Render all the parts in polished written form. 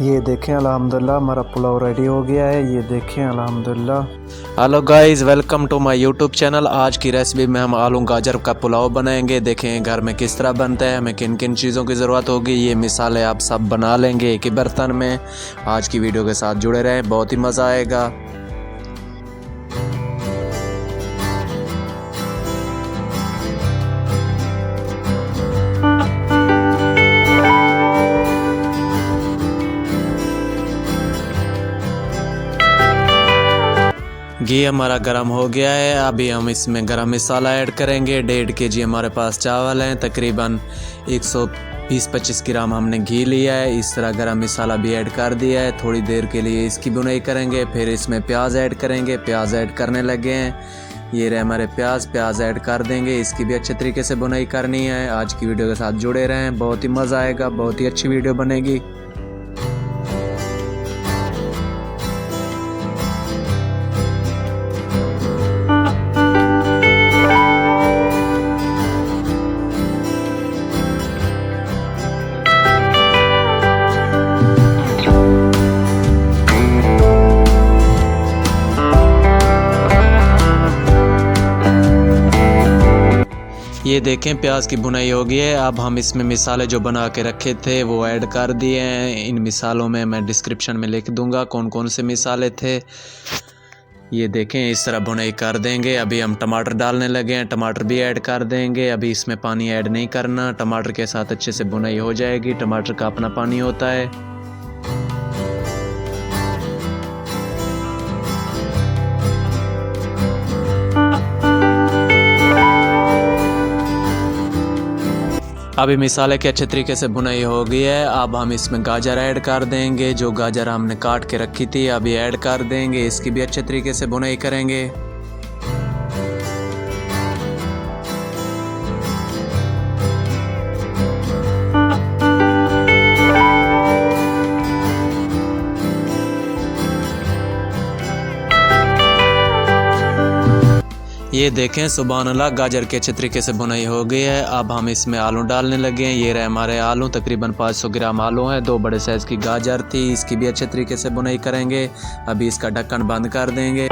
ये देखें अल्हम्दुलिल्लाह हमारा पुलाव रेडी हो गया है। ये देखें अल्हम्दुलिल्लाह। Hello guys, welcome to my YouTube channel. आज की रेसिपी में हम आलू गाजर का पुलाव बनाएंगे। देखें घर में किस तरह बनता है, हमें किन किन चीज़ों की ज़रूरत होगी। ये मिसालें आप सब बना लेंगे एक ही बर्तन में। आज की वीडियो के साथ जुड़े रहें, बहुत ही मज़ा आएगा। घी हमारा गरम हो गया है। अभी हम इसमें गरम मसाला ऐड करेंगे। 1.5 kg हमारे पास चावल हैं। तकरीबन 120-125 ग्राम हमने घी लिया है। इस तरह गरम मसाला भी ऐड कर दिया है। थोड़ी देर के लिए इसकी भुनाई करेंगे। फिर इसमें प्याज ऐड करेंगे। प्याज ऐड करने लगे हैं। ये रहे हमारे प्याज ऐड कर देंगे। इसकी भी अच्छे तरीके से भुनाई करनी है। आज की वीडियो के साथ जुड़े रहें, बहुत ही मज़ा आएगा, बहुत ही अच्छी वीडियो बनेगी। ये देखें प्याज की भुनाई हो गई है। अब हम इसमें मिसाले जो बना के रखे थे वो ऐड कर दिए हैं। इन मिसालों में मैं डिस्क्रिप्शन में लिख दूंगा कौन कौन से मिसाले थे। ये देखें इस तरह भुनाई कर देंगे। अभी हम टमाटर डालने लगे हैं, टमाटर भी ऐड कर देंगे। अभी इसमें पानी ऐड नहीं करना, टमाटर के साथ अच्छे से भुनाई हो जाएगी। टमाटर का अपना पानी होता है। अभी मिसाले के अच्छे तरीके से भुनाई हो गई है। अब हम इसमें गाजर ऐड कर देंगे। जो गाजर हमने काट के रखी थी अभी ऐड कर देंगे। इसकी भी अच्छे तरीके से भुनाई करेंगे। ये देखें सुभान अल्लाह, गाजर के अच्छे तरीके से भुनाई हो गई है। अब हम इसमें आलू डालने लगे हैं। ये रहे हमारे आलू, तकरीबन 500 ग्राम आलू हैं। 2 बड़े साइज़ की गाजर थी, इसकी भी अच्छे तरीके से भुनाई करेंगे। अभी इसका ढक्कन बंद कर देंगे।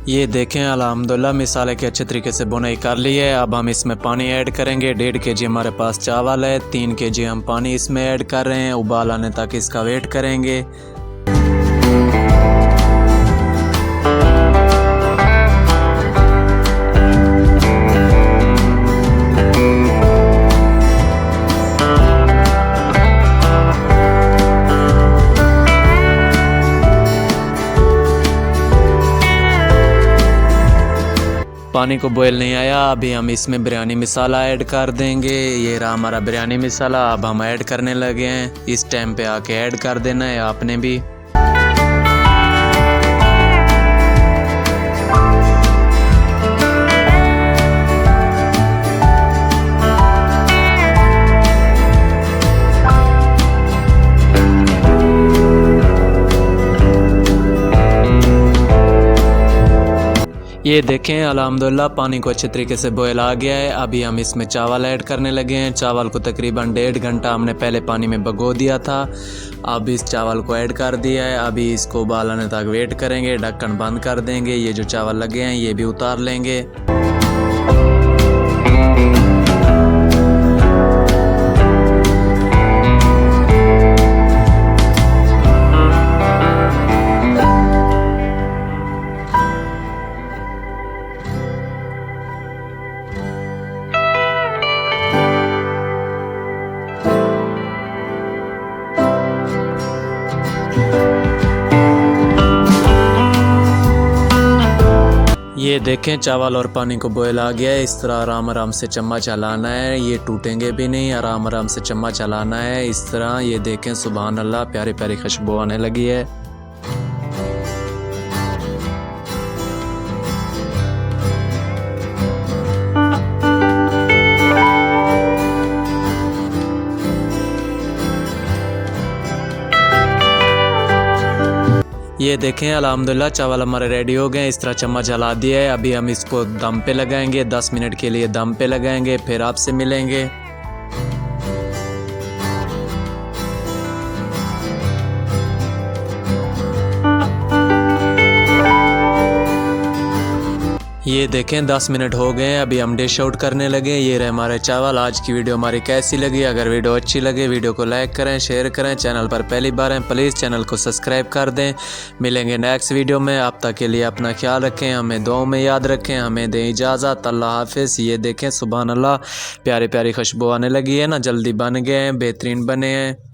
ये देखें अल्हम्दुलिल्लाह मिसाले के अच्छे तरीके से भुनाई कर ली है। अब हम इसमें पानी ऐड करेंगे। 1.5 kg हमारे पास चावल है। 3 kg हम पानी इसमें ऐड कर रहे हैं। उबाल आने तक इसका वेट करेंगे। पानी को बॉयल नहीं आया। अभी हम इसमें बिरयानी मसाला ऐड कर देंगे। ये रहा हमारा बिरयानी मसाला। अब हम ऐड करने लगे हैं। इस टाइम पे आके ऐड कर देना है आपने भी। ये देखें अल्हम्दुलिल्लाह पानी को अच्छे तरीके से बॉयल आ गया है। अभी हम इसमें चावल ऐड करने लगे हैं। चावल को तकरीबन 1.5 घंटा हमने पहले पानी में भिगो दिया था। अब इस चावल को ऐड कर दिया है। अभी इसको उबाल आने तक वेट करेंगे। ढक्कन बंद कर देंगे। ये जो चावल लगे हैं ये भी उतार लेंगे। ये ये देखें चावल और पानी को बॉयल आ गया है। इस तरह आराम आराम से चम्मच चलाना है, ये टूटेंगे भी नहीं। आराम आराम से चम्मच चलाना है इस तरह। ये देखें सुभान अल्लाह, प्यारी प्यारी खुशबू आने लगी है। ये देखें अल्हम्दुलिल्लाह चावल हमारे रेडी हो गए। इस तरह चम्मच जला दिया है। अभी हम इसको दम पे लगाएंगे, 10 मिनट के लिए दम पे लगाएंगे, फिर आपसे मिलेंगे। ये देखें 10 मिनट हो गए हैं। अभी हम डिश आउट करने लगे। ये रहे हमारे चावल। आज की वीडियो हमारी कैसी लगी? अगर वीडियो अच्छी लगे वीडियो को लाइक करें, शेयर करें। चैनल पर पहली बार हैं प्लीज़ चैनल को सब्सक्राइब कर दें। मिलेंगे नेक्स्ट वीडियो में। अब तक के लिए अपना ख्याल रखें, हमें दुआ में याद रखें। हमें दें इजाज़त। अल्लाह हाफिज़। ये देखें सुभान अल्लाह, प्यारी प्यारी खुशबू आने लगी है ना, जल्दी बन गए हैं, बेहतरीन बने हैं।